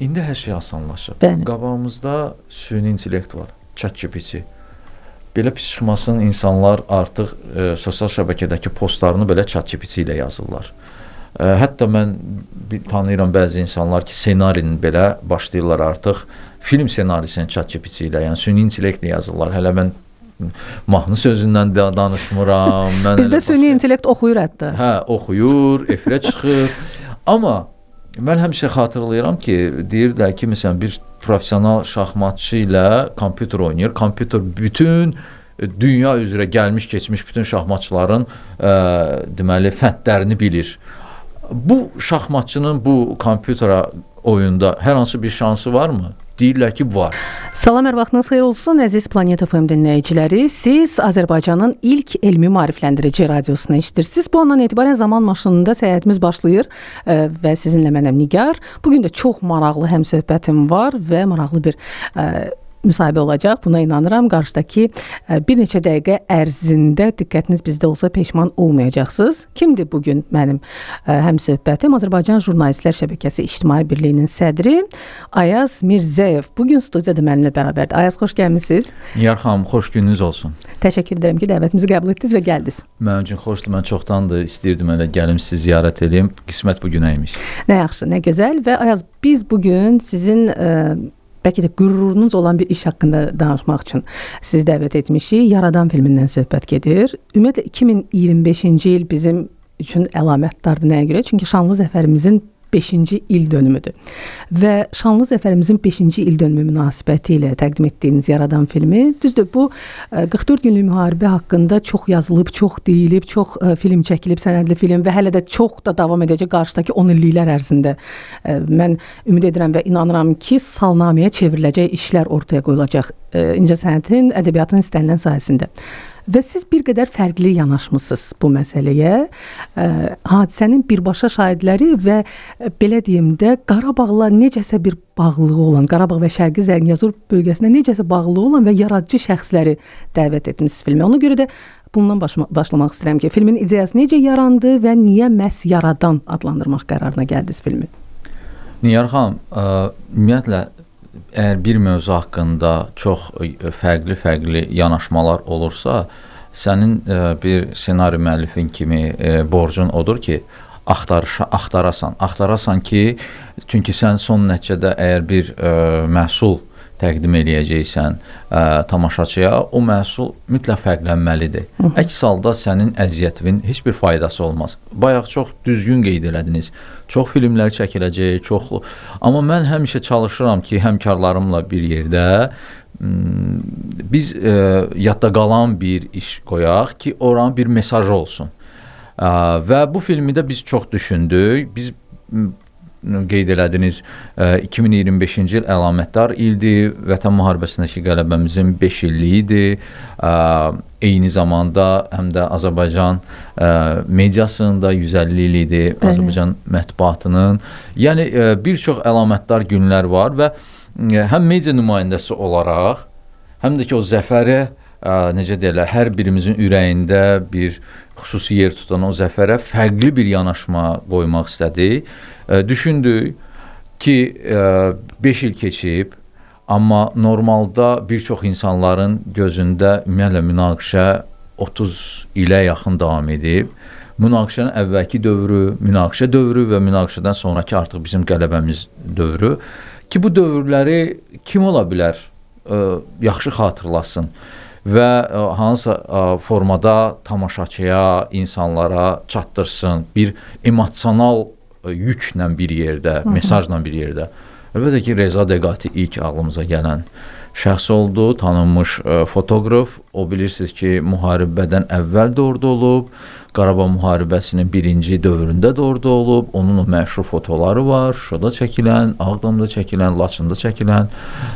İndi hər şey asanlaşıb. Bəli. Qabağımızda süni intellekt var, ChatGPT. Belə pis çıxmasın, insanlar artıq sosial şəbəkədəki postlarını belə ChatGPT ilə yazırlar. Hətta mən tanıyıram bəzi insanlar ki, ssenarini belə başlayırlar artıq film ssenarisini ChatGPT ilə, yəni süni intellektlə yazırlar. Hələ mən mahnı sözündən də danışmıram. Bizdə süni intellekt oxuyur hətta. Hə, oxuyur, efirə çıxır. Amma mən həmişə xatırlayıram ki, deyirlər ki, məsələn, bir professional şahmatçı ilə kompüter oynayır. Kompüter bütün dünya üzrə gəlmiş, keçmiş bütün şahmatçıların deməli fəndlərini bilir. Bu şahmatçının bu kompütera oyunda hər hansı bir şansı varmı? Deyirlər ki, var. Salam, hər vaxtınız xeyir olsun, əziz Planet FM dinləyiciləri. Siz Azərbaycanın ilk elmi maarifləndirici radiosunu eşidirsiniz. Bu andan etibarən zaman maşınında səyahətimiz başlayır və sizinlə mənəm Nigar. Bugün də çox maraqlı həmsöhbətim var və maraqlı bir müsahibə olacaq. Buna inanıram. Qarşıdakı bir neçə dəqiqə ərzində diqqətiniz bizdə olsa peşman olmayacaqsınız. Kimdir bugün mənim həmsöhbətim? Azərbaycan Jurnalistlər Şəbəkəsi İctimai Birliyinin sədri Ayaz Mirzəyev. Bugün studiyada mənimlə bərabərdir. Ayaz, xoş gəlmisiniz. Niyar xanım, xoş gününüz olsun. Təşəkkür edirəm ki, dəvətimizi qəbul etdiniz və gəldiniz. Mənim üçün xoşdur. Mən çoxdandır istəyirdim elə gəlim sizi ziyarət edeyim. Qismət bu günə imiş. Nə yaxşı, nə gözəl və Ayaz, biz bugün sizin bəlkə də qürurunuz olan bir iş haqqında danışmaq üçün sizi dəvət etmişik. Yaradan filmindən söhbət gedir. Ümumiyyətlə 2025-ci il bizim üçün əlamətdardır. Nəyə görə? Çünki şanlı zəfərimizin 5-ci il dönümüdür. Və şanlı zəfərimizin 5-ci il dönümü münasibəti ilə təqdim etdiyiniz Yaradan filmi, düzdür, bu 44 günlük müharibə haqqında çox yazılıb, çox deyilib, çox film çəkilib, sənədli film və hələ də çox da davam edəcək qarşıdakı 10 illiklər ərzində. Mən ümid edirəm və inanıram ki, salnaməyə çevriləcək işlər ortaya qoyulacaq incəsənətin, ədəbiyyatın istənilən sahəsində. Və siz bir qədər fərqli yanaşmısınız bu məsələyə. Hadisənin birbaşa şahidləri və belə deyim də Qarabağla necəsə bir bağlılığı olan, Qarabağ və Şərqi Zəngəzur bölgəsinə necəsə bağlılığı olan və yaradıcı şəxsləri dəvət etmişsiniz filmə. Ona görə də bundan başlamaq istəyirəm ki, filmin ideyası necə yarandı və niyə məhz Yaradan adlandırmaq qərarına gəldiniz filmi? Niyar xanım, ümumiyyətlə əgər bir mövzu haqqında çox fərqli yanaşmalar olursa, sənin bir ssenari müəllifin kimi borcun odur ki, axtarasan ki, çünki sən son nəticədə əgər bir məhsul təqdim eləyəcəksən tamaşaçıya, o məhsul mütləq fərqlənməlidir. Əks halda sənin əziyyətin heç bir faydası olmaz. Bayaq çox düzgün qeyd elədiniz. Çox filmlər çəkiləcək, çoxlu. Amma mən həmişə çalışıram ki, həmkarlarımla bir yerdə biz yadda qalan bir iş qoyaq ki, oranın bir mesajı olsun. Və bu filmi də biz çox düşündük. Biz qeyd elədiniz 2025-ci il əlamətdar ildir. Vətən müharibəsindəki qələbəmizin 5 illiyidir. Eyni zamanda həm də Azərbaycan mediasının da 150 ilidir, Azərbaycan mətbuatının. Yəni bir çox əlamətdar günlər var və həm media nümayəndəsi olaraq, həm də ki o zəfəri necə deyirlər, hər birimizin ürəyində bir xüsusi yer tutan o zəfərə fərqli bir yanaşma qoymaq istədik. Düşündük ki 5 il keçib, amma normalda bir çox insanların gözündə ümumiyyətlə münaqişə 30 ilə yaxın davam edib. Münaqişənin əvvəlki dövrü, münaqişə dövrü və münaqişədən sonraki artıq bizim qələbəmiz dövrü ki, bu dövrləri kim ola bilər yaxşı xatırlasın və hansısa formada tamaşaçıya, insanlara çatdırsın, bir emosional yüklə bir yerdə, mesajla bir yerdə. Əlbəttə ki, Reza Deqati ilk ağlımıza gələn şəxs oldu, tanınmış fotoqraf. O bilirsiniz ki, müharibədən əvvəl də orada olub, Qarabağ müharibəsinin birinci dövründə də orada olub, onun məşhur fotoları var, Şuşada çəkilən, Ağdamda çəkilən, Laçında çəkilən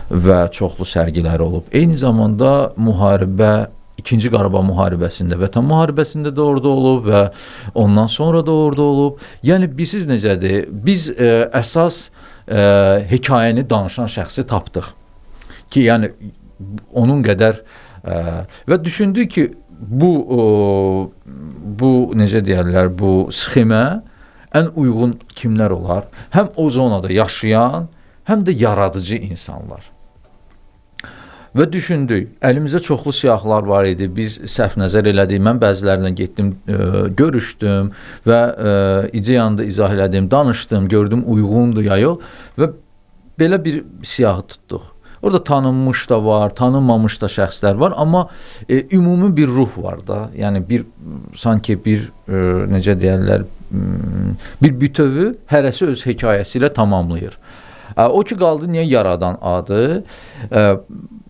və çoxlu sərgiləri olub. Eyni zamanda müharibə, İkinci Qarabağ müharibəsində, Vətən müharibəsində də orada olub və ondan sonra da orada olub. Yəni, bilirsiniz necədir? Biz əsas hekayəni danışan şəxsi tapdıq ki, yəni onun qədər və düşündük ki, bu necə deyərlər, bu sxemə ən uyğun kimlər olar? Həm o zonada yaşayan, həm də yaradıcı insanlar. Və düşündük, əlimizdə çoxlu siyahılar var idi. Biz səhv nəzər elədik. Mən bəzilərinə getdim, görüşdüm və ideyanı da izah elədim, danışdım, gördüm uyğundur ya yox və belə bir siyahı tutduq. Orada tanınmış da var, tanınmamış da şəxslər var, amma ümumi bir ruh var da. Yəni sanki bir necə deyirlər, bir bütövu hərəsi öz hekayəsi ilə tamamlayır. O ki qaldı niyə yaradan adı?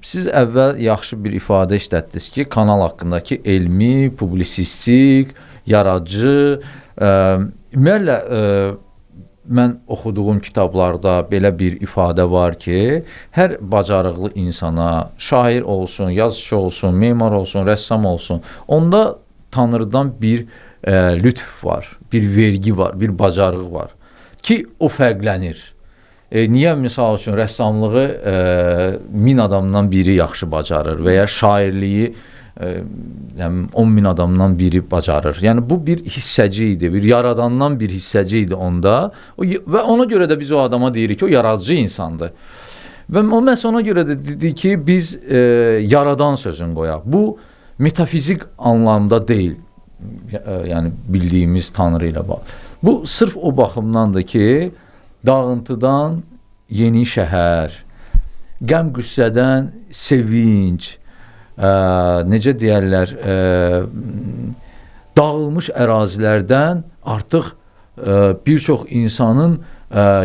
Siz əvvəl yaxşı bir ifadə işlətdiniz ki, kanal haqqındakı elmi, publisistik, yaradıcı, ümumiyyətlə mən oxuduğum kitablarda belə bir ifadə var ki, hər bacarıqlı insana, şair olsun, yazıcı olsun, memar olsun, rəssam olsun, onda Tanrıdan bir lütf var, bir vergi var, bir bacarıq var ki, o fərqlənir. Niyə misal üçün rəssamlığı 1000 adamdan biri yaxşı bacarır və ya şairliyi 10.000 adamdan biri bacarır. Yəni bu bir hissəci idi, bir yaradandan bir hissəci idi onda və ona görə də biz o adama deyirik ki, o yaradıcı insandır. Və o məhz ona görə də dedi ki, biz yaradan sözünü qoyaq. Bu metafizik anlamda deyil, yəni bildiyimiz Tanrı ilə bağlı. Bu sırf o baxımdandır ki, dağıntıdan yeni şəhər, qəm-qüssədən sevinc, necə deyərlər, dağılmış ərazilərdən artıq bir çox insanın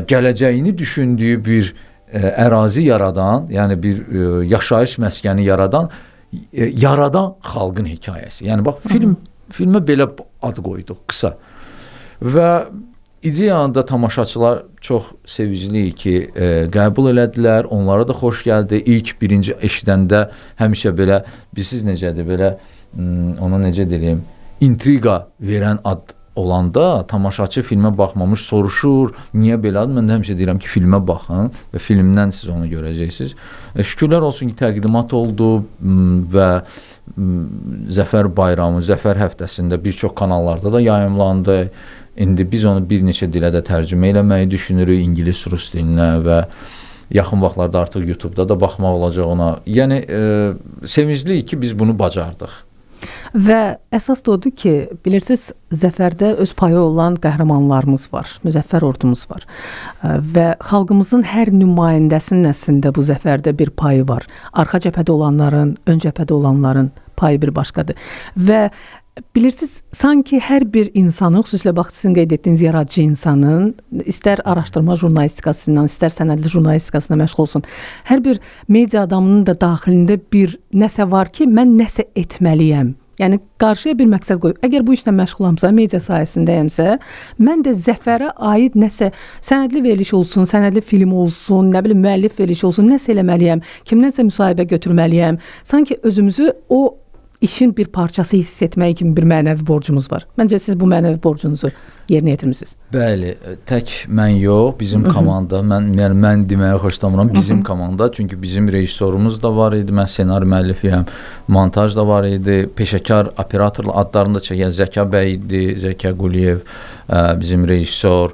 gələcəyini düşündüyü bir ərazi yaradan, yəni bir yaşayış məskəni yaradan xalqın hekayəsi. Yəni bax, filmə belə ad qoyduq qısa. Və ideyanı da tamaşaçılar çox sevicliyik ki, qəbul elədilər, onlara da xoş gəldi. İlk birinci eşidəndə həmişə belə, bilirsiniz necədir, belə, ona necə deyim, intriqa verən ad olanda tamaşaçı filmə baxmamış soruşur, niyə belədir? Mən də həmişə deyirəm ki, filmə baxın və filmdən siz onu görəcəksiniz. Şükürlər olsun ki, təqdimat oldu və Zəfər bayramı, Zəfər həftəsində bir çox kanallarda da yayımlandı. İndi biz onu bir neçə dilə də tərcümə eləməyi düşünürük, İngilis, Rus dilinə və yaxın vaxtlarda artıq YouTube-da da baxmaq olacaq ona. Yəni, sevincliyik ki, biz bunu bacardıq. Və əsas da odur ki, bilirsiniz, Zəfərdə öz payı olan qəhrəmanlarımız var, müzəffər ordumuz var və xalqımızın hər nümayəndəsinin əslində bu zəfərdə bir payı var. Arxa cəbhədə olanların, ön cəbhədə olanların payı bir başqadır. Və bilirsiniz, sanki hər bir insanın, xüsusilə bax sizin qeyd etdiyiniz yaradıcı insanın, istər araşdırma jurnalistikasından, istər sənədli jurnalistikasına məşğul olsun, hər bir media adamının da daxilində bir nəsə var ki, mən nəsə etməliyəm. Yəni qarşıya bir məqsəd qoyub. Əgər bu işlə məşğulamsa, media sahəsindəyəmsə, mən də zəfərə aid nəsə sənədli veriliş olsun, sənədli film olsun, nə bilim müəllif verilişi olsun, nəsə eləməliyəm, kimdənsə müsahibə götürməliyəm. Sanki özümüzü o işin bir parçası hiss etmək kimi bir mənəvi borcumuz var. Məncə siz bu mənəvi borcunuzu yerinə yetirmisiniz. Bəli, tək mən yox, bizim komanda, mən deməyə xoşlamıram, bizim komanda, çünki bizim rejissorumuz da var idi, mən ssenari müəllifiyəm, montaj da var idi, peşəkar operator adlarını da çəkən Zəka bəy idi, Zəka Quliyev, bizim rejissor,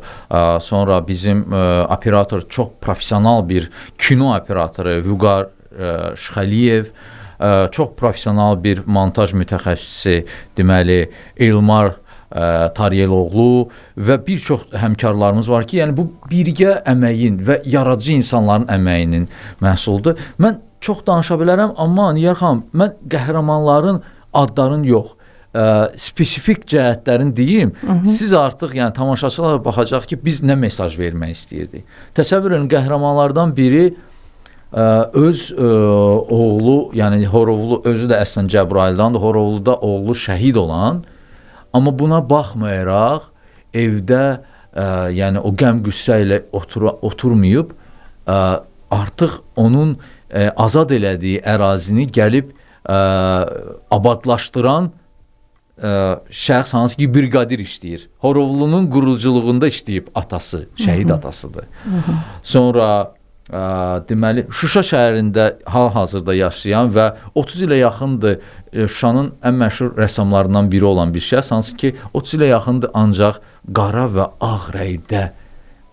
sonra bizim operator çox professional bir kino operatoru Vüqar Şxəliyev, çox professional bir montaj mütəxəssisi, deməli Elmar Taryeloğlu və bir çox həmkarlarımız var ki, yəni bu birgə əməyin və yaradıcı insanların əməyinin məhsuludur. Mən çox danışa bilərəm, amma Niyar xanım, mən qəhrəmanların adlarını yox, spesifik cəhətlərini deyim, siz artıq, yəni tamaşaçılar baxacaq ki, biz nə mesaj vermək istəyirdik. Təsəvvür edin, qəhrəmanlardan biri öz oğlu, yəni Horovlu, özü də əslən Cəbrayıldandır, Horovluda oğlu şəhid olan, amma buna baxmayaraq evdə yəni o qəm-qüssə ilə oturmayıb, artıq onun azad elədiyi ərazini gəlib abadlaşdıran şəxs hansı ki briqadir işləyir. Horovlunun quruculuğunda işləyib atası, şəhid atasıdır. Sonra deməli Şuşa şəhərində hal-hazırda yaşayan və 30 ilə yaxındır Şuşanın ən məşhur rəssamlarından biri olan bir şəxs, hansı ki 30 ilə yaxındır ancaq qara və ağ rəngdə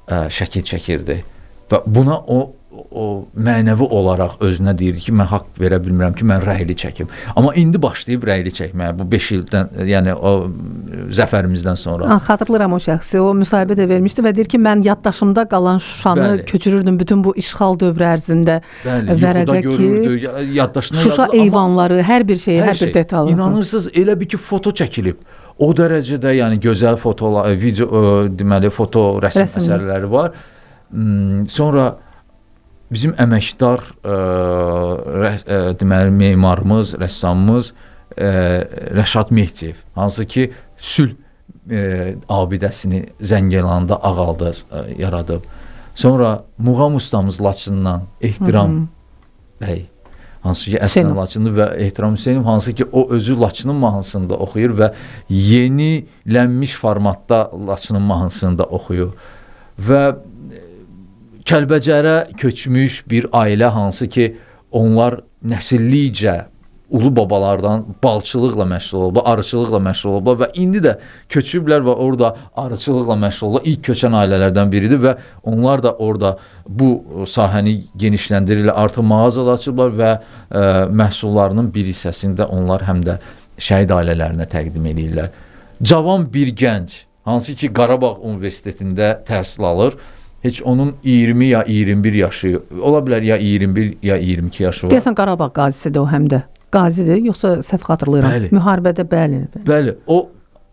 şəkil çəkirdi. və buna o mənəvi olaraq özünə deyirdi ki, mən haqq verə bilmirəm ki, mən rəyli çəkim. Amma indi başlayıb rəyli çəkməyə. Bu 5 ildən, yəni o zəfərimizdən sonra. Xatırlayıram o şəxsi. O müsahibə də vermişdi və deyir ki, mən yaddaşımda qalan Şuşanı köçürürdüm bütün bu işğal dövrü ərzində. Vərəqə görürdü, yaddaşına Şuşa eyvanları, hər bir şeyi, hər bir detalı. İnanırsınız, elə bir ki, foto çəkilib. O dərəcədə, yəni gözəl fotolar, video, deməli, foto, rəsm əsərləri var. Sonra bizim əməkdar deməli memarımız, rəssamımız Rəşad Mehdiyev, hansı ki sülh abidəsini Zəngəlanda Ağalda yaradıb. Sonra muğam ustamız Laçından Ehtiram bəy, hansı ki əslən Laçınlı və Ehtiram Hüseynov, hansı ki o özü Laçının mahnısında oxuyur və yenilənmiş formatda Laçının mahnısında oxuyur və Kəlbəcərə köçmüş bir ailə, hansı ki onlar nəsillicə ulu babalardan balçılıqla məşğul olublar, arıçılıqla məşğul olublar və indi də köçüblər və orada arıçılıqla məşğul olublar. İlk köçən ailələrdən biridir və onlar da orada bu sahəni genişləndirirlər, artıq mağazalar açıblar və məhsullarının bir hissəsini də onlar həm də şəhid ailələrinə təqdim edirlər. Cavan bir gənc, hansı ki Qarabağ Universitetində təhsil alır, heç onun 20 ya 21 yaşı, ola bilər ya 21 ya 22 yaşı var. Deyəsən Qarabağ qazisidir o həm də. Qazidir, yoxsa səhv xatırlayıram. Bəli. Müharibədə bəli. Bəli, o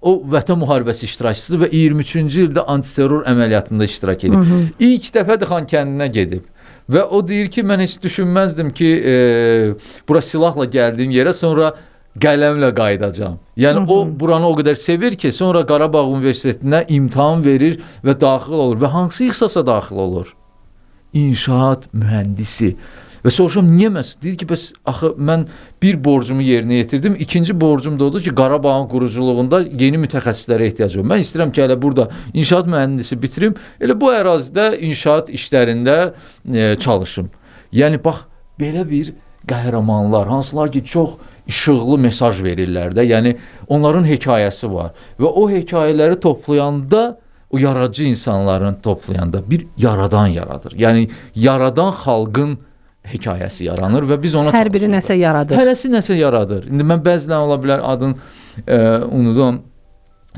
Vətən müharibəsi iştirakçısıdır və 23-cü ildə antiterror əməliyyatında iştirak edib. İlk dəfədir Xankəndinə gedib və o deyir ki, mən heç düşünməzdim ki, bura silahla gəldiyim yerə sonra qələmlə qayıdacağam. Yəni o buranı o qədər sevir ki, sonra Qarabağ Universitetinə imtahan verir və daxil olur və hansı ixtisasa daxil olur? İnşaat mühəndisi. Və soruşam, niyə məhz? Deyir ki, bəs axı mən bir borcumu yerinə yetirdim, ikinci borcum da odur ki, Qarabağın quruculuğunda yeni mütəxəssislərə ehtiyac var. Mən istəyirəm ki, elə burada inşaat mühəndisi bitirim, elə bu ərazidə inşaat işlərində çalışım. Yəni, bax, belə bir qəhrəmanlar, hansılar ki, çox işıqlı mesaj verirlər də, yəni onların hekayəsi var və o hekayələri toplayanda, o yaradıcı insanların toplayanda bir yaradan yaradır. Yəni, yaradan xalqın hekayəsi yaranır və biz ona hər biri nəsə yaradır. Hərəsi nəsə yaradır. İndi mən bəzilən ola bilər adın unudum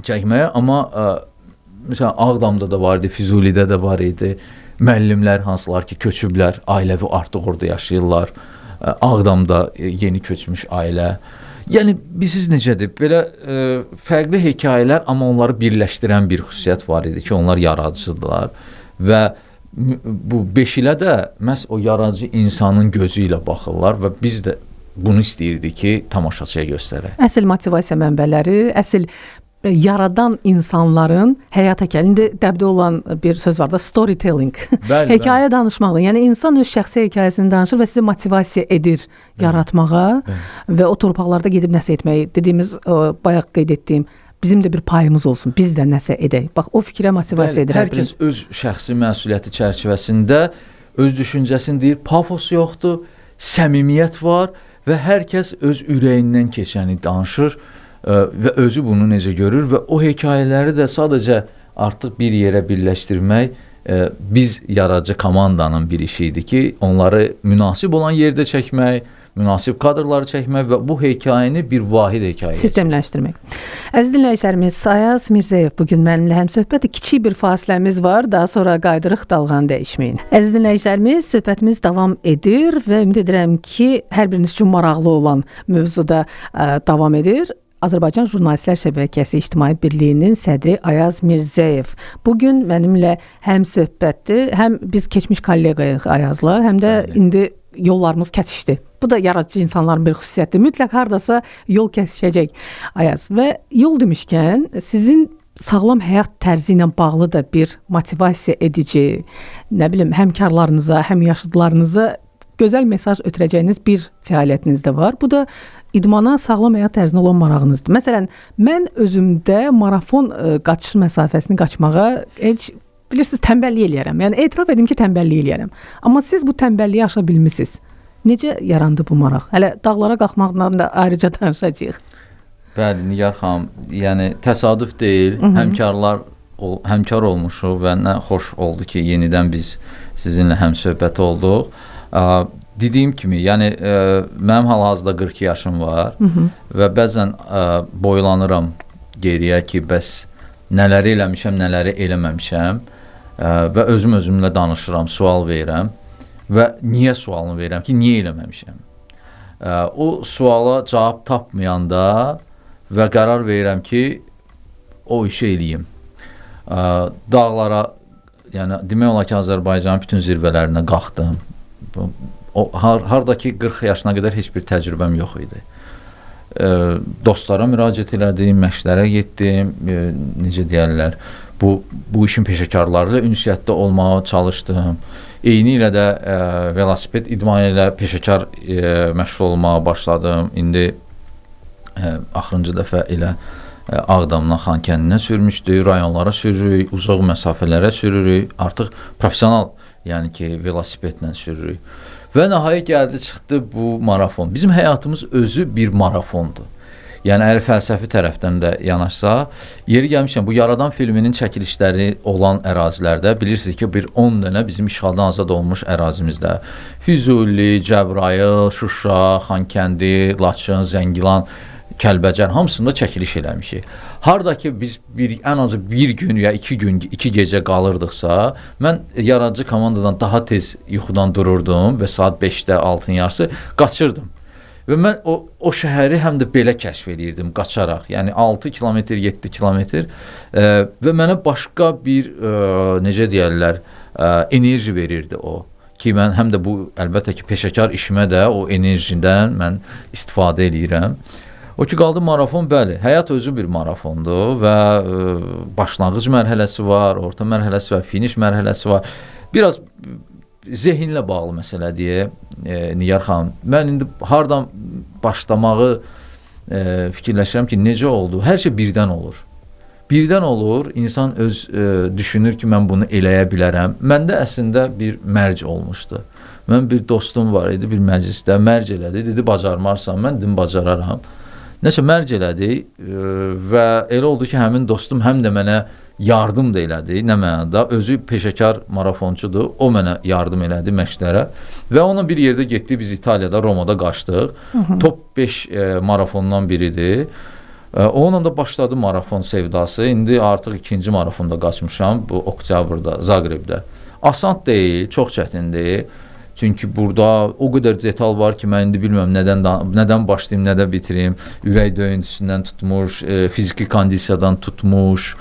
çəkməyə, amma məsələn Ağdamda da var idi, Füzulidə də var idi. Müəllimlər hansılar ki köçüblər, ailəvi artıq orada yaşayırlar. Ağdamda yeni köçmüş ailə. Yəni bilirsiniz necədir? Belə fərqli hekayələr, amma onları birləşdirən bir xüsusiyyət var idi ki, onlar yaradıcıdırlar və bu 5 ilə də məhz o yaradıcı insanın gözü ilə baxırlar və biz də bunu istəyirdik ki, tamaşaçıya göstərək. Əsl motivasiya mənbələri, əsl yaradan insanların həyata gəlində dəbdə olan bir söz var da, storytelling. Bəli, hekayə danışmaqdır. Yəni insan öz şəxsi hekayəsini danışır və sizi motivasiya edir yaratmağa və o torpaqlarda gedib nəsə etməyi. Dediyimiz, bayaq qeyd etdiyim, bizim də bir payımız olsun, biz də nəsə edək. Bax, o fikrə motivasiya edir. Hər kəs öz şəxsi məsuliyyəti çərçivəsində öz düşüncəsini deyir, pafos yoxdur, səmimiyyət var və hər kəs öz ürəyindən keçəni danışır və özü bunu necə görür və o hekayələri də sadəcə artıq bir yerə birləşdirmək biz yaradıcı komandanın bir işi idi ki, onları münasib olan yerdə çəkmək, münasib kadrları çəkmək və bu hekayəni bir vahid hekayə sistemləşdirmək. Əziz dinləyicilərimiz, Ayaz Mirzəyev bugün mənimlə həmsöhbəti. Kiçik bir fasiləmiz var, daha sonra qayıdırıq, dalğanı dəyişməyin. Əziz dinləyicilərimiz, söhbətimiz davam edir və ümid edirəm ki, hər biriniz üçün maraqlı olan mövzuda davam edir. Azərbaycan Jurnalistlər Şəbəkəsi İctimai Birliyinin sədri Ayaz Mirzəyev bugün mənimlə həm söhbətdir, həm biz keçmiş kolleqayıq Ayazla, həm də indi yollarımız kəsişdi. Bu da yaradıcı insanların bir xüsusiyyətidir. Mütləq hardasa yol kəsişəcək Ayaz. Və yol demişkən, sizin sağlam həyat tərzi ilə bağlı da bir motivasiya edici, nə bilim, həmkarlarınıza, həmyaşıdlarınıza gözəl mesaj ötürəcəyiniz bir fəaliyyətiniz də var. Bu da idmana, sağlam həyat tərzinə olan marağınızdır. Məsələn, mən özümdə marafon qaçış məsafəsini qaçmağa heç, bilirsiniz, tənbəllik eləyərəm. Yəni, etiraf edim ki, tənbəllik eləyərəm. Amma siz bu tənbəlliyi aşa bilmisiniz. Necə yarandı bu maraq? Hələ dağlara qalxmaqdan da ayrıca danışacağıq. Bəli, Nigar xanım, yəni təsadüf deyil, həmkar olmuşuq və nə xoş oldu ki, yenidən biz sizinlə həmsöhbət olduq. Dediyim kimi, yəni mənim hal-hazırda 42 yaşım var və bəzən boylanıram geriyə ki, bəs nələri eləmişəm, nələri eləməmişəm və özümlə danışıram, sual verirəm və niyə sualını verirəm ki, niyə eləməmişəm. O suala cavab tapmayanda və qərar verirəm ki, o işi eləyim. Dağlara, yəni demək olar ki, Azərbaycanın bütün zirvələrinə qalxdım. Hardakı 40 yaşına qədər heç bir təcrübəm yox idi. Dostlara müraciət elədim, məşqlərə getdim, necə deyərlər, bu işin peşəkarları ilə ünsiyyətdə olmağa çalışdım. Eyni ilə də velosiped idmanı ilə peşəkar məşğul olmağa başladım. İndi axırıncı dəfə elə Ağdamdan Xankəndinə sürmüşdük, rayonlara sürürük, uzaq məsafələrə sürürük, artıq professional, yəni ki, velosipedlə sürürük. Və nəhayət gəldi, çıxdı bu marafon. Bizim həyatımız özü bir marafondur. Yəni, əgər fəlsəfi tərəfdən də yanaşsa, yeri gəlmişəm, bu Yaradan filminin çəkilişləri olan ərazilərdə, bilirsiniz ki, bir 10 dənə bizim işğaldan azad olmuş ərazimizdə. Füzuli, Cəbrayıl, Şuşa, Xankəndi, Laçın, Zəngilan, Kəlbəcər hamısında çəkiliş eləmişik. Hardakı biz ən azı bir gün ya 2 gün, 2 gecə qalırdıqsa, mən yaradıcı komandadan daha tez yuxudan dururdum və saat 5-də 6-ın yarısı qaçırdım. Və mən o şəhəri həm də belə kəşf edirdim, qaçaraq. Yəni 6 kilometr, 7 kilometr və mənə başqa bir, necə deyərlər, enerji verirdi o. Ki mən həm də bu, əlbəttə ki, peşəkar işimə də o enerjidən mən istifadə edirəm. O ki, qaldı marafon, bəli, həyat özü bir marafondur və başlanğıc mərhələsi var, orta mərhələsi var, finiş mərhələsi var. Biraz zehinlə bağlı məsələ deyə, Nigar xanım. Mən indi hardan başlamağı fikirləşirəm ki, necə oldu? Hər şey birdən olur. Birdən olur, insan öz düşünür ki, mən bunu eləyə bilərəm. Məndə əslində bir mərc olmuşdu. Mən bir dostum var idi, bir məclisdə mərc elədi, dedi, bacarmarsan, mən dedim, bacararam. Nəsə mərc elədi və elə oldu ki, həmin dostum həm də mənə yardım da elədi, nə mənada, özü peşəkar marafonçudur, o mənə yardım elədi məşqlərə və ona bir yerdə getdik, biz İtaliyada, Romada qaçdıq, top 5 marafondan biridir. Onunla da başladı marafon sevdası, indi artıq 2-ci marafonda qaçmışam, bu oktyabrda, Zaqrebdə. Asant deyil, çox çətindir. Çünki burada o qədər detal var ki, mən indi bilmirəm nədən başlayım, nədən bitireyim. Ürək döyüntüsündən tutmuş, fiziki kondisiyadan tutmuş,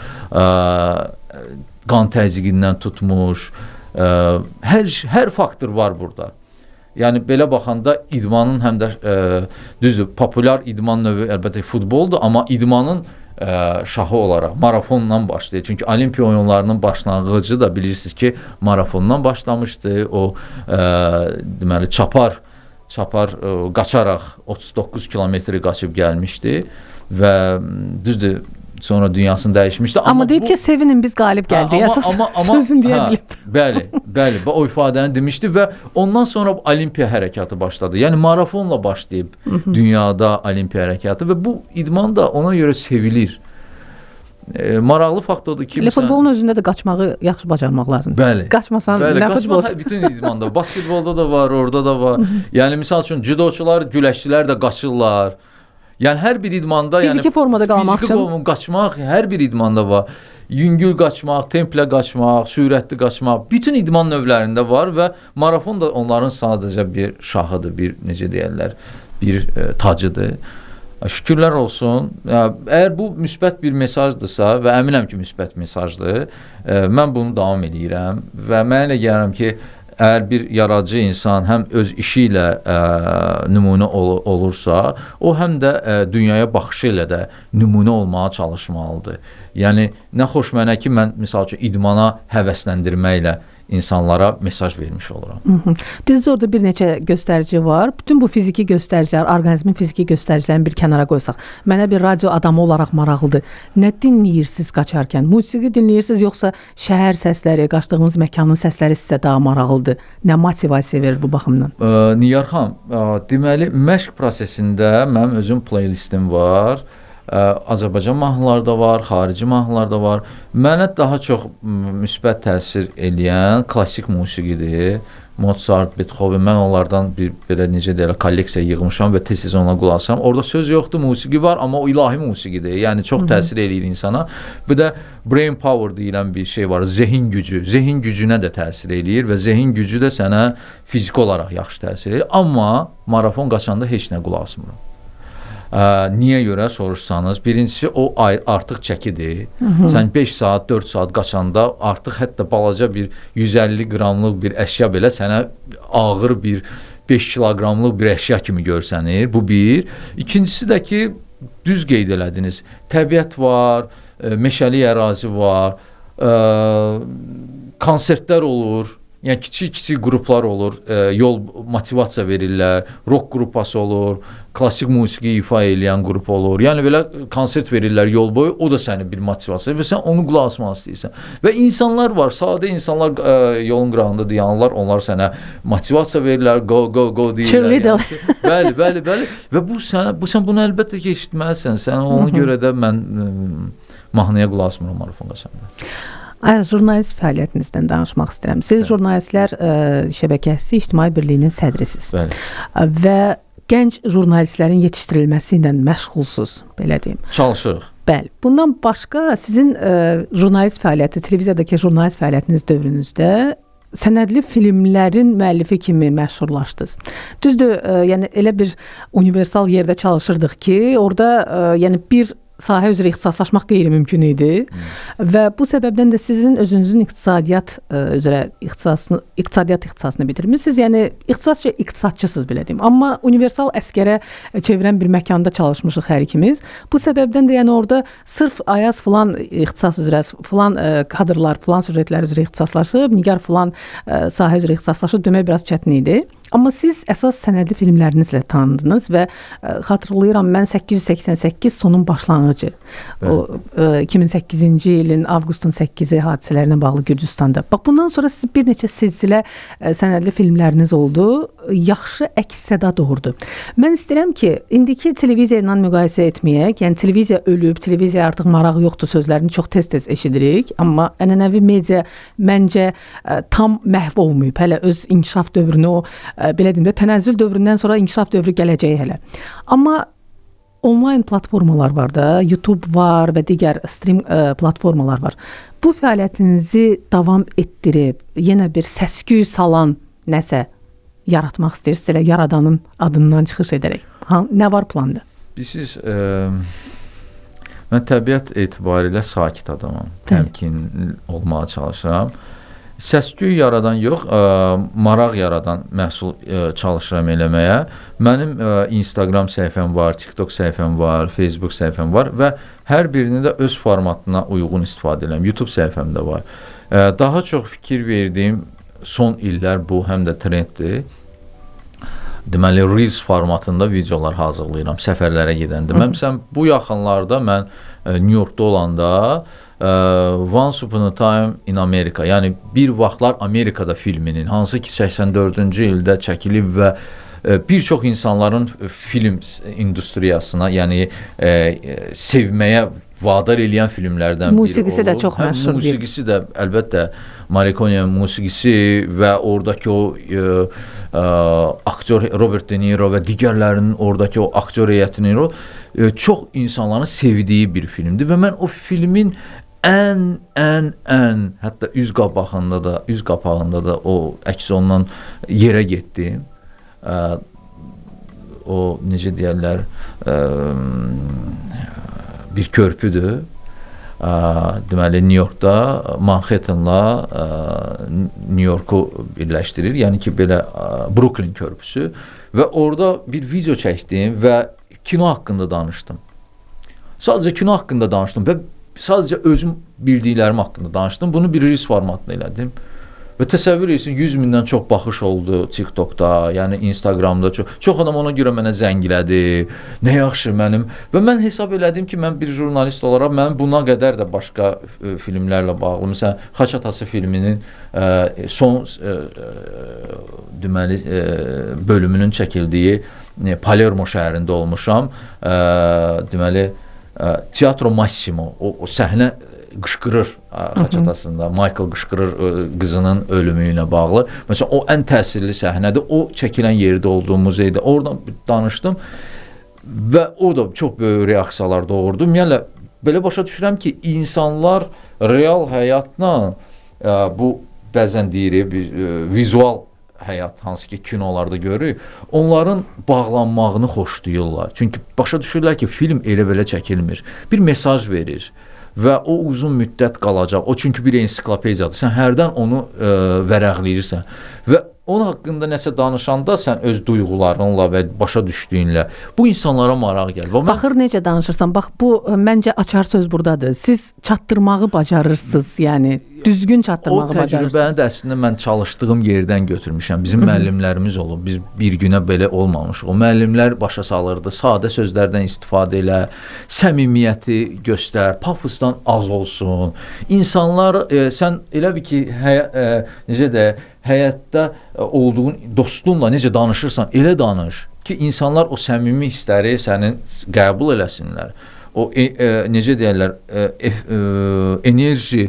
qan təzyiqindən tutmuş. Hər faktor var burada. Yəni belə baxanda idmanın həm də düzdür, populyar idman növü əlbəttə futboldur, amma idmanın şahı olaraq marafondan başlayır. Çünki Olimpiya oyunlarının başlanğıcı da bilirsiniz ki, marafondan başlamışdı. O deməli çapar qaçaraq 39 kilometri qaçıb gəlmişdi və düzdür, sonra dünyasını dəyişmişdi. Amma deyib ki, sevinin biz qalib gəldik. Əsas sözün deyə bilib. Bəli, o ifadəni demişdi və ondan sonra Olimpiya hərəkatı başladı. Yəni marafonla başlayıb dünyada Olimpiya hərəkatı və bu idman da ona görə sevilir. Maraqlı faktordur ki, futbolun özündə də qaçmağı yaxşı bacarmaq lazımdır. Bəli. Qaçmasan nə futbol? Bütün idmanda, basketbolda da var, orada da var. Yəni misal üçün judoçular, güləşçilər də qaçırlar. Yəni hər bir idmanda, fiziki formada qalmaq üçün qaçmaq hər bir idmanda var. Yüngül qaçmaq, templə qaçmaq, sürətli qaçmaq, bütün idman növlərində var və marafon da onların sadəcə bir şahıdır, bir necə deyirlər, bir tacıdır. Şükürlər olsun. Əgər bu müsbət bir mesajdırsa və əminəm ki, müsbət mesajdır, mən bunu davam edirəm və mənə elə gəlirəm ki, əgər bir yaradıcı insan həm öz işi ilə nümunə olursa, o həm də dünyaya baxışı ilə də nümunə olmağa çalışmalıdır. Yəni, nə xoş mənə ki, mən misal üçün idmana həvəsləndirməklə insanlara mesaj vermiş oluram. Düzdür, orada bir neçə göstərici var. Bütün bu fiziki göstəricilər, orqanizmin fiziki göstəricilərini bir kənara qoysaq, mənə bir radio adamı olaraq maraqlıdır. Nə dinləyirsiniz qaçarkən? Musiqi dinləyirsiniz, yoxsa şəhər səsləri, qaçdığınız məkanın səsləri sizə daha maraqlıdır? Nə motivasiya verir bu baxımdan? Nigar xanım, deməli, məşq prosesində mənim özüm playlistim var. Azərbaycan mahnıları da var, xarici mahnılar da var. Mənə daha çox müsbət təsir eləyən klassik musiqidir. Mozart, Beethoven, mən onlardan bir belə necə deyirlər, kolleksiya yığmışam və tez-tez ona qulaq asıram. Orada söz yoxdur, musiqi var, amma o ilahi musiqidir. Yəni çox təsir eləyir insana. Bir də brain power deyilən bir şey var, zehin gücü. Zehin gücünə də təsir eləyir və zehin gücü də sənə fiziki olaraq yaxşı təsir eləyir. Amma marafon qaçanda heç nə qulaq asmıram. Niyə görə soruşsanız, birincisi o artıq çəkidir. Sən 5 saat, 4 saat qaçanda artıq hətta balaca bir 150 qramlıq bir əşya belə sənə ağır bir 5 kiloqramlıq bir əşya kimi görsənir. Bu bir. İkincisi də ki, düz qeyd elədiniz. Təbiət var, meşəlik ərazi var, konsertlər olur. Yəni kiçik qruplar olur, yol motivasiya verirlər, rock qrupası olur, klassik musiqi ifa edən qrup olur. Yəni belə konsert verirlər yol boyu, o da səni bir motivasiya və sən onu qulaq asmaq istəyirsən. Və insanlar var, sadə insanlar yolun qırağında dayanırlar, onlar sənə motivasiya verirlər, go deyirlər. Yəni, bəli. Və sən bunu əlbəttə ki, eşitməlisən. Sən ona görə də mən mahnıya qulaq asmıram marafon qaçanda. Jurnalist fəaliyyətinizdən danışmaq istəyirəm. Siz Jurnalistlər Şəbəkəsi İctimai Birliyinin sədrisiniz. Bəli. Və gənc jurnalistlərin yetişdirilməsi ilə məşğulsuz, belə deyim. Çalışırıq. Bəli. Bundan başqa sizin jurnalist fəaliyyəti, televiziyadakı jurnalist fəaliyyətiniz dövrünüzdə sənədli filmlərin müəllifi kimi məşhurlaşdınız. Düzdür, yəni elə bir universal yerdə çalışırdıq ki, orada yəni bir sahə üzrə ixtisaslaşmaq qeyri-mümkün idi və bu səbəbdən də sizin özünüzün iqtisadiyyat üzrə iqtisadiyyat ixtisasını bitirmisiniz. Yəni ixtisasca iqtisadçısınız belə deyim. Amma universal əskərə çevirən bir məkanda çalışmışıq hər ikimiz. Bu səbəbdən də yəni orada sırf Ayaz filan ixtisas üzrə filan kadrlar, filan süjetlər üzrə ixtisaslaşıb, Nigar filan sahə üzrə ixtisaslaşıb demək biraz çətin idi. Amma siz əsas sənədli filmlərinizlə tanındınız və xatırlayıram mən 888 sonun başlanğıcı. O 2008-ci ilin avqustun 8-i hadisələrlə bağlı Gürcüstanda. Bax bundan sonra sizin bir neçə silsilə sənədli filmləriniz oldu. Yaxşı əks-səda doğurdu. Mən istəyirəm ki, indiki televiziya ilə müqayisə etməyək. Yəni televiziya ölüb, televiziya artıq maraq yoxdur sözlərini çox tez-tez eşidirik. Amma ənənəvi media məncə tam məhv olmayıb. Hələ öz inkişaf dövrünü o belə deyim də tənəzzül dövründən sonra inkişaf dövrü gələcək hələ. Amma onlayn platformalar var da, YouTube var və digər stream platformalar var. Bu fəaliyyətinizi davam etdirib, yenə bir səs-küy salan nəsə yaratmaq istəyirsiniz, elə yaradanın adından çıxış edərək. Nə var planda? Bilirsiniz, mən təbiət etibarilə sakit adamam. Təmkin olmağa çalışıram. Səs-küy yaradan yox, maraq yaradan məhsul çalışıram eləməyə. Mənim Instagram səhifəm var, TikTok səhifəm var, Facebook səhifəm var və hər birini də öz formatına uyğun istifadə edirəm. YouTube səhifəm də var. Daha çox fikir verdiyim son illər bu həm də trenddir. Deməli, Reels formatında videolar hazırlayıram, səfərlərə gedəndə. Məsələn, bu yaxınlarda mən New Yorkda olanda Once Upon a Time in America, yəni bir vaxtlar Amerikada filminin, hansı ki 84-cü ildə çəkilib və bir çox insanların film industriyasına, yəni sevməyə vadar eləyən filmlərdən biri olub. Musiqisi də çox məşhur. Musiqisi də əlbəttə Morricone musiqisi və oradakı o aktyor Robert De Niro və digərlərinin oradakı o aktyor heyətinin çox insanların sevdiyi bir filmdir və mən o filmin ən hətta üz qapağında da o əks olunan yerə getdim. O necə deyirlər, bir körpüdür. Deməli New Yorkda Manhattanla New Yorku birləşdirir. Yəni ki belə Brooklyn körpüsü və orada bir video çəkdim və kino haqqında danışdım. Sadəcə kino haqqında danışdım və sadəcə özüm bildiklərim haqqında danışdım. Bunu bir reels formatında elədim. Və təsəvvür etsin 100 mindən çox baxış oldu TikTokda, yəni Instagramda çox adam ona görə mənə zəngilədi. Nə yaxşı mənim və mən hesab elədim ki, mən bir jurnalist olaraq mən buna qədər də başqa filmlərlə bağlı, məsələn, Xaç Atası filminin son deməli bölümünün çəkildiyi Palermo şəhərində olmuşam. Deməli Teatro Massimo, o səhnə qışqırır Xaçatasında. Michael qışqırır qızının ölümü ilə bağlı. Məsələn, o ən təsirli səhnədir. O çəkilən yerdə olduğumuz yerdə. Oradan danışdım və o da çox böyük reaksiyalar doğurdu. Yəni belə başa düşürəm ki, insanlar real həyatla bu bəzən deyirik vizual həyat, hansı ki kinolarda görürük, onların bağlanmağını xoşlayırlar. Çünki başa düşürlər ki, film elə-belə çəkilmir. Bir mesaj verir və o uzun müddət qalacaq. O çünki bir ensiklopediyadır. Sən hərdən onu vərəqləyirsən və onun haqqında nəsə danışanda sən öz duyğularınla və başa düşdüyünlə bu insanlara maraq gəlir. Baxır necə danışırsan. Bax bu məncə açar söz burdadır. Siz çatdırmağı bacarırsınız, yəni düzgün çatdırmağı bacarırsınız. O təcrübəni də əslində mən çalışdığım yerdən götürmüşəm. Bizim müəllimlərimiz olub. Biz bir günə belə olmamışıq. O müəllimlər başa salırdı. Sadə sözlərdən istifadə elə, səmimiyyəti göstər, pafosdan az olsun. İnsanlar sən elə bir ki, necə də həyatda olduğun dostunla necə danışırsan, elə danış ki, insanlar o səmimi hissləri sənin qəbul eləsinlər. O necə deyirlər, enerji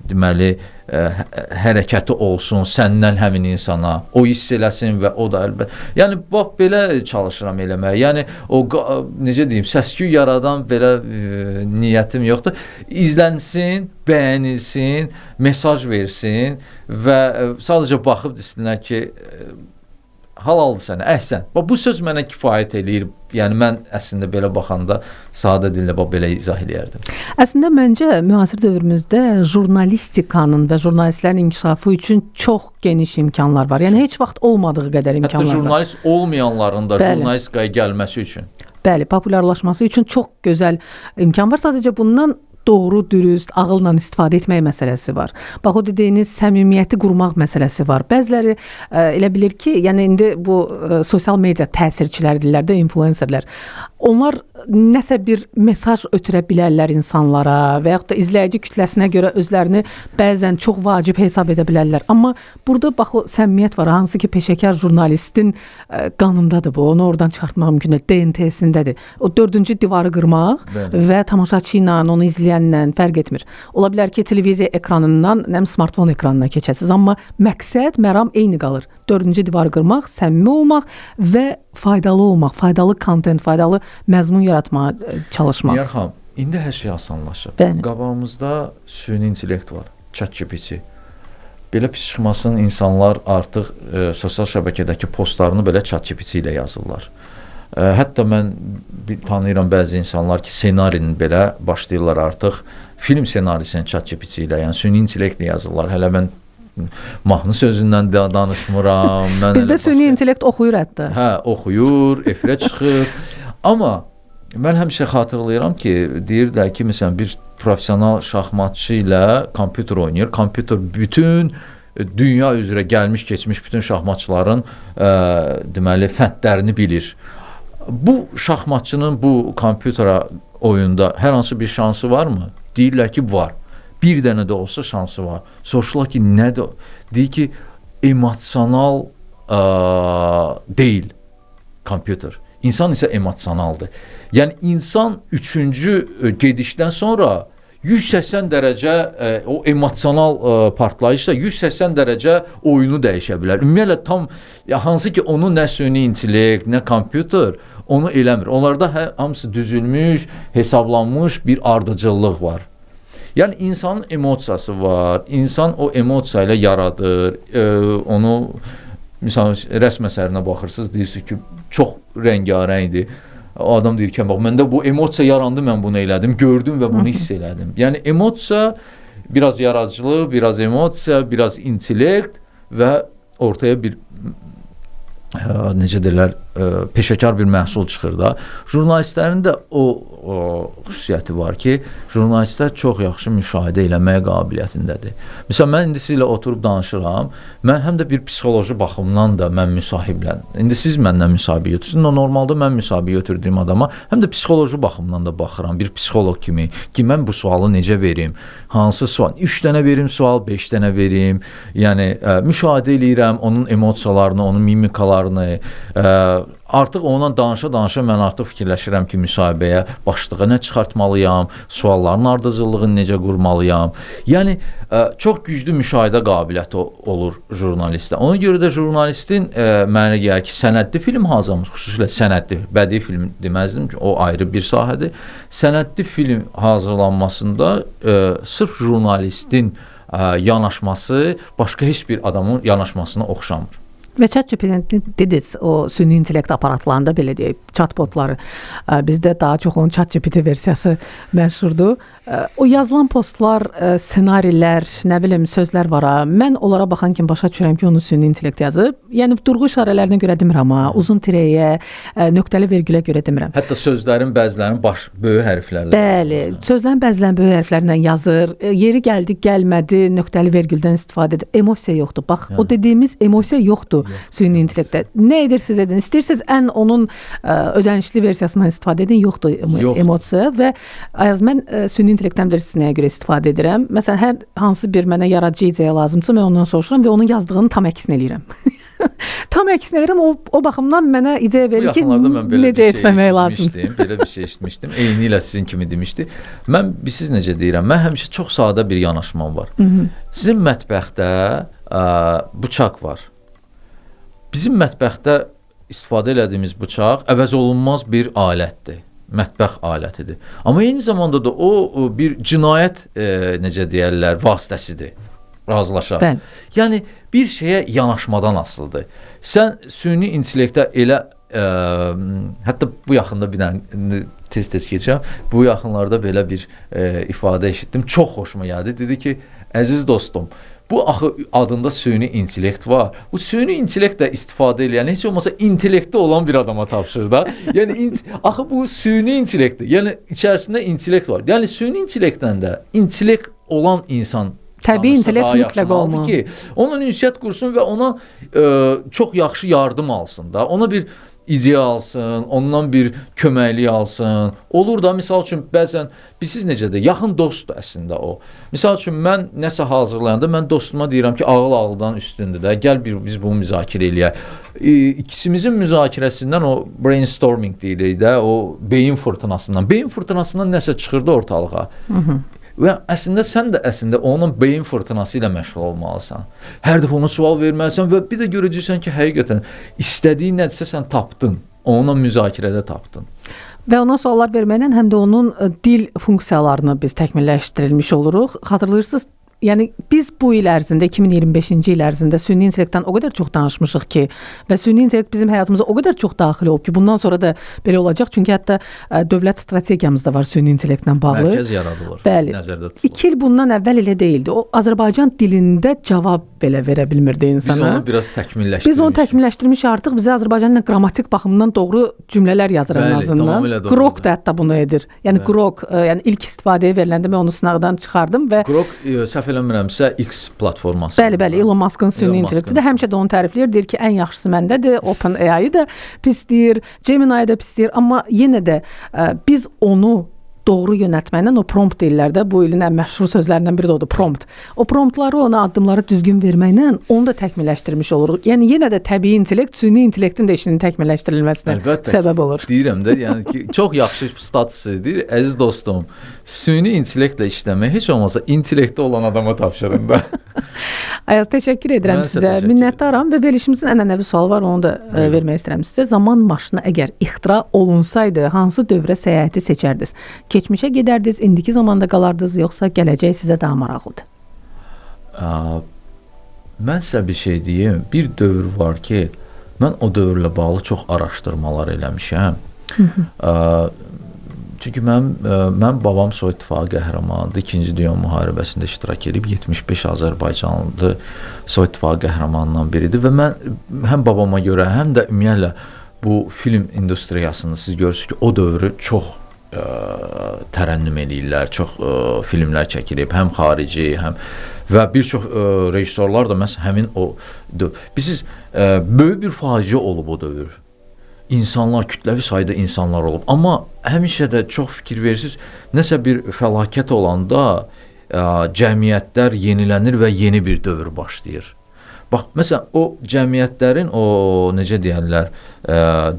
deməli hərəkəti olsun səndən həmin insana, o hiss eləsin və o da əlbəttə. Yəni bax belə çalışıram eləməyə. Yəni o necə deyim, səs-küy yaradan belə niyyətim yoxdur. İzlənsin, bəyənilsin, mesaj versin və sadəcə baxıb desinlər ki, halaldır sənə, əhsən. Bax bu söz mənə kifayət eləyir. Yəni mən əslində belə baxanda sadə dillə belə izah eləyərdim. Əslində məncə müasir dövrümüzdə jurnalistikanın və jurnalistlərin inkişafı üçün çox geniş imkanlar var. Yəni heç vaxt olmadığı qədər imkanlar var. Hətta jurnalist olmayanların da jurnalistikaya gəlməsi üçün. Bəli, populyarlaşması üçün çox gözəl imkan var. Sadəcə bundan doğru, dürüst, ağılla istifadə etmək məsələsi var. Bax o dediyiniz səmimiyyəti qurmaq məsələsi var. Bəziləri elə bilir ki, yəni indi bu sosial media təsirçiləridirlər də, influencerlər. Onlar nəsə bir mesaj ötürə bilərlər insanlara və yaxud da izləyici kütləsinə görə özlərini bəzən çox vacib hesab edə bilərlər. Amma burada bax o səmimiyyət var, hansı ki peşəkar jurnalistin qanındadır bu. Onu oradan çıxartmaq mümkün deyil, DNT-sindədir. O dördüncü divarı qırmaq və tamaşaçı ilə, onu izləyənlə fərq etmir. Ola bilər ki, televiziya ekranından, smartfon ekranına keçəsiz, amma məqsəd, məram eyni qalır. Dördüncü divarı qırmaq, səmimi olmaq və faydalı olmaq, faydalı kontent, faydalı məzmun yaratmağa çalışmaq. Niyar xanım, indi hər şey asanlaşıb. Qabağımızda süni intellekt var, ChatGPT. Belə pis çıxmasın, insanlar artıq sosial şəbəkədəki postlarını belə ChatGPT ilə yazırlar. Hətta mən tanıyıram bəzi insanlar ki, ssenarini belə başlayırlar artıq film ssenarisini ChatGPT ilə, yəni süni intellektlə yazırlar. Hələ mən mahnı sözündən danışmıram. Bizdə süni intellekt oxuyur hətta. Hə, oxuyur, efirə çıxır. Amma mən həmişə xatırlayıram ki, deyirlər ki, məsələn, bir professional şahmatçı ilə kompüter oynayır. Kompüter bütün dünya üzrə gəlmiş, keçmiş bütün şahmatçıların deməli fəndlərini bilir. Bu şahmatçının bu kompütera oyunda hər hansı bir şansı varmı? Deyirlər ki, var. Bir dənə də olsa şansı var. Soruşurlar ki, nədir? Deyir ki, emosional deyil kompüter. İnsan isə emosionaldır. Yəni insan üçüncü gedişdən sonra 180 dərəcə o emosional partlayışla 180 dərəcə oyunu dəyişə bilər. Ümumiyyətlə tam hansı ki onun nə süni intellekt, nə kompüter onu eləmir. Onlarda hamısı düzülmüş, hesablanmış bir ardıcıllıq var. Yəni insanın emosiyası var. İnsan o emosiya ilə yaradır. Onu məsələn rəsm əsərinə baxırsınız, deyirsiniz ki, çox rəngarəngdir. O adam deyir ki, bax məndə bu emosiya yarandı, mən bunu elədim, gördüm və bunu hiss elədim. Yəni emosiya biraz yaradıcılıq, biraz emosiya, biraz intellekt və ortaya bir necə deyirlər, peşəkar bir məhsul çıxır da. Jurnalistlərin də o xüsusiyyəti var ki, jurnalistlər çox yaxşı müşahidə eləməyə qabiliyyətindədir. Məsələn, mən indi sizlə oturub danışıram, mən həm də bir psixoloji baxımdan da mən müsahiblə, indi siz məndən müsahibə götürsünüz, normalda mən müsahibə götürdüyüm adama həm də psixoloji baxımdan da baxıram, bir psixoloq kimi ki, mən bu sualı necə verim, hansı sual, 3 dənə verim sual, 5 dənə verim, yəni müşahidə eləyirəm onun emosiyalarını, onun mimikalarını, artıq ondan danışa-danışa mən artıq fikirləşirəm ki, müsahibəyə başlığa nə çıxartmalıyam, sualların ardıcıllığını necə qurmalıyam. Yəni çox güclü müşahidə qabiliyyəti olur jurnalistdə. Ona görə də jurnalistin mənə gəlir ki, sənədli film hazırlaması, xüsusilə sənədli, bədii film deməzdim ki, o ayrı bir sahədir. Sənədli film hazırlanmasında sırf jurnalistin yanaşması başqa heç bir adamın yanaşmasına oxşamır. Və ChatGPT dediniz, o süni intellekt aparatlarında belə deyək, chatbotları. Bizdə daha çox onun ChatGPT versiyası məşhurdur. O yazılan postlar, ssenarilər, nə bilim, sözlər var. Mən onlara baxan kimi başa düşürəm ki, onu süni intellekt yazıb. Yəni durğu işarələrinə görə demirəm, uzun tirəyə, nöqtəli vergülə görə demirəm. Hətta sözlərin bəzilərinin böyük hərflərlə. Bəli, sözlərin bəzilərinin böyük hərflərlə yazır. Yeri gəldi, gəlmədi, nöqtəli vergüldən istifadə edir. Emosiya yoxdur. Bax, o dediyimiz emosiya yoxdur süni intellektdə. Nə edirsiniz edin. İstəyirsiniz ən onun ödənişli versiyasından istifadə edin. Yoxdur emosiya və Ayaz, mən süni intellektdən bilirsiniz nəyə görə istifadə edirəm. Məsələn, hər hansı bir mənə yaradıcı ideya lazımdırsa, mən ondan soruşuram və onun yazdığını tam əksinə eləyirəm. Tam əksinə eləyirəm, o baxımdan mənə ideya verir ki, necə etməmək lazımdır. Belə bir şey eşitmişdim. Eyni ilə sizin kimi demişdi. Mən siz necə deyirəm? Mən həmişə çox sadə bir yanaşmam var. Sizin mətbəxdə bıçaq var. Bizim mətbəxdə istifadə elədiyimiz bıçaq əvəz olunmaz bir alətdir. Mətbəx alətidir. Amma eyni zamanda da o bir cinayət necə deyərlər, vasitəsidir. Razılaşaq. Bəli. Yəni bir şeyə yanaşmadan asılıdır. Sən süni intellektə elə hətta bu yaxında bir dənə tez-tez keçirəm. Bu yaxınlarda belə bir ifadə eşitdim. Çox xoşuma gəldi. Dedi ki, əziz dostum, bu axı adında süni intellekt var. Bu süni intellektlə istifadə edən heç olmasa intellektli olan bir adama tapşır da. Yəni axı bu süni intellektdir. Yəni içərisində intellekt var. Yəni süni intellektdən də intellekt olan insan təbii intellekt mütləq olmalı ki, onun ünsiyyət qursun və ona çox yaxşı yardım alsın da. Ona bir ideya alsın, ondan bir köməklik alsın. Olur da, misal üçün, bəzən, siz necədir, yaxın dostdur əslində o. Misal üçün, mən nəsə hazırlayanda, mən dostuma deyirəm ki, ağıl ağıldan üstündür də, gəl biz bunu müzakirə eləyək. İkisimizin müzakirəsindən o brainstorming deyilir də, o beyin fırtınasından nəsə çıxırdı ortalığa. Və əslində sən də onun beyin fırtınası ilə məşğul olmalısan. Hər dəfə ona sual verməlisən və bir də görəcəksən ki, həqiqətən istədiyin nədirsə sən tapdın. Onunla müzakirədə tapdın. Və ona suallar verməklə həm də onun dil funksiyalarını biz təkmilləşdirilmiş oluruq. Xatırlayırsınız, yəni biz bu il ərzində 2025-ci il ərzində süni intellektdən o qədər çox danışmışıq ki və süni intellekt bizim həyatımıza o qədər çox daxil olub ki, bundan sonra da belə olacaq. Çünki hətta dövlət strategiyamızda var süni intellektlə bağlı. Mərkəz yaradılır. Bəli. Nəzərdə tutulur. 2 il bundan əvvəl elə deyildi. O Azərbaycan dilində cavab belə verə bilmirdi insana. Biz onu biraz təkmilləşdirmişik. Biz onu təkmilləşdirmiş artıq. Bizə Azərbaycanla qrammatik baxımından doğru cümlələr yazır ən azından. Grok da hətta bunu edir. Yəni Grok, yəni ilk istifadəyə veriləndə mən onu sınaqdan çıxardım və Grok səhv eləmirəmsə X platforması. Bəli, Elon Musk'ın süni intellekti də həmişə də onu tərifləyir, deyir ki, ən yaxşısı məndədir, OpenAI da pis deyir, Gemini da pis deyir, amma yenə də biz onu doğru yönəltməklə, o prompt deyirlər də, bu ilin ən məşhur sözlərindən biri də odur, prompt. O promptları, ona addımları düzgün verməklə onu da təkmilləşdirmiş oluruq. Yəni yenə də təbii intellekt, süni intellektin də işinin təkmilləşdirilməsinə səbəb olur. Deyirəm də, yəni ki, çox yaxşı statusdur. Əziz dostum, süni intellektlə işləmək heç olmasa intellekti olan adama tapşırın da. Ayaz, təşəkkür edirəm sizə. Minnətdaram və verilişimizin ənənəvi sualı var, onu da vermək istəyirəm sizə. Zaman maşını əgər ixtira olunsaydı, hansı dövrə səyahəti seçərdiniz? Keçmişə gedərdiniz, indiki zamanda qalardınız, yoxsa gələcək sizə daha maraqlıdır? Mən sizə bir şey deyim. Bir dövr var ki, mən o dövrlə bağlı çox araşdırmalar eləmişəm. Çünki mən babam Sovet İttifaqı qəhrəmanıdır. 2-ci Dünya müharibəsində iştirak edib 75 Azərbaycanlı Sovet İttifaqı qəhrəmanından biridir və mən həm babama görə, həm də ümumiyyətlə bu film industriyasını siz görürsünüz ki, o dövrü çox tərənnüm eləyirlər, çox filmlər çəkilib, həm xarici, həm və bir çox rejissorlar da məhz həmin o bilirsiniz, böyük bir faciə olub o dövr. İnsanlar, kütləvi sayda insanlar olub. Amma həmişə də çox fikir verirsiniz, nəsə bir fəlakət olanda cəmiyyətlər yenilənir və yeni bir dövr başlayır. Bax, məsələn, o cəmiyyətlərin o necə deyirlər,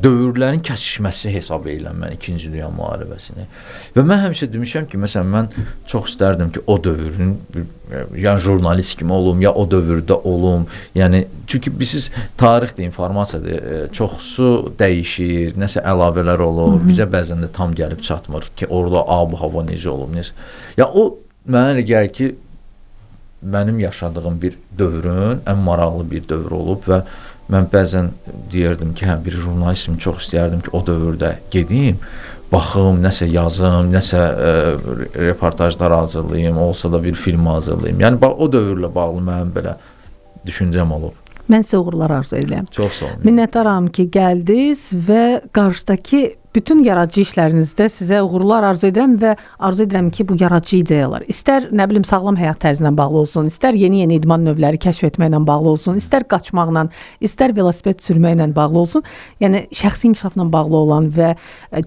dövrlərin kəsişməsi hesab edirəm mən 2-ci Dünya müharibəsini. Və mən həmişə demişəm ki, məsələn, mən çox istərdim ki, o dövrün yəni jurnalist kimi olum, ya o dövrdə olum. Yəni çünki bilirsiniz, tarixdə, informasiyadır, çoxsu dəyişir, nəsə əlavələr olur. Bizə bəzən də tam gəlib çatmır ki, orada ab-hava necə olub, necə. Ya o mənə elə gəlir ki, mənim yaşadığım bir dövrün ən maraqlı bir dövr olub və mən bəzən deyirdim ki, hə, bir jurnalist kimi çox istəyərdim ki, o dövrdə gedim, baxım, nəsə yazım, nəsə reportajlar hazırlayım, olsa da bir film hazırlayım. Yəni o dövrlə bağlı mənim belə düşüncəm olub. Mən sizə uğurlar arzu edirəm. Çox sağ olun. Minnətdaram ki, gəldiniz və qarşıdakı bütün yaradıcı işlərinizdə sizə uğurlar arzu edirəm və arzu edirəm ki, bu yaradıcı ideyalar, istər nə bilim sağlam həyat tərzinə bağlı olsun, istər yeni idman növləri kəşf etməklə bağlı olsun, istər qaçmaqla, istər velosiped sürməklə bağlı olsun, yəni şəxsi inkişafla bağlı olan və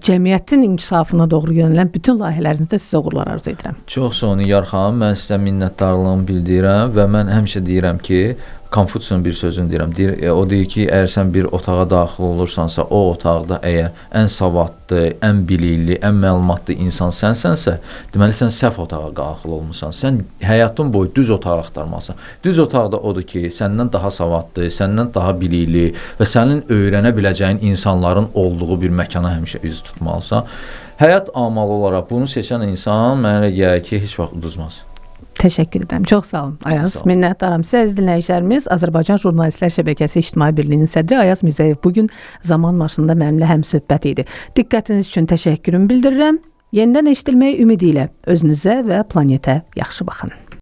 cəmiyyətin inkişafına doğru yönələn bütün layihələrinizdə sizə uğurlar arzu edirəm. Çox sağ olun Yar xanım, mən sizə minnətdarlığımı bildirirəm və mən həmişə deyirəm ki, Konfutsiyanın bir sözünü deyirəm. O deyir ki, əgər sən bir otağa daxil olursansa, o otaqda əgər ən savadlı, ən bilikli, ən məlumatlı insan sənsənsə, deməli sən səhv otağa daxil olmusan. Sən həyatın boyu düz otaq axtarmalısan. Düz otaqda odur ki, səndən daha savadlı, səndən daha bilikli və sənin öyrənə biləcəyin insanların olduğu bir məkana həmişə üz tutmalısan. Həyat amalı olaraq bunu seçən insan mənə gəlir ki, heç vaxt uduzmaz. Təşəkkür edirəm. Çox sağ olun Ayaz. Minnətdaram. Siz əziz dinləyicilərimiz, Azərbaycan Jurnalistlər Şəbəkəsi İctimai Birliyinin sədri Ayaz Mirzəyev bugün Zaman Maşınında mənimlə həmsöhbət idi. Diqqətiniz üçün təşəkkürümü bildirirəm. Yenidən eşidilməyə ümidi ilə özünüzə və planetə yaxşı baxın.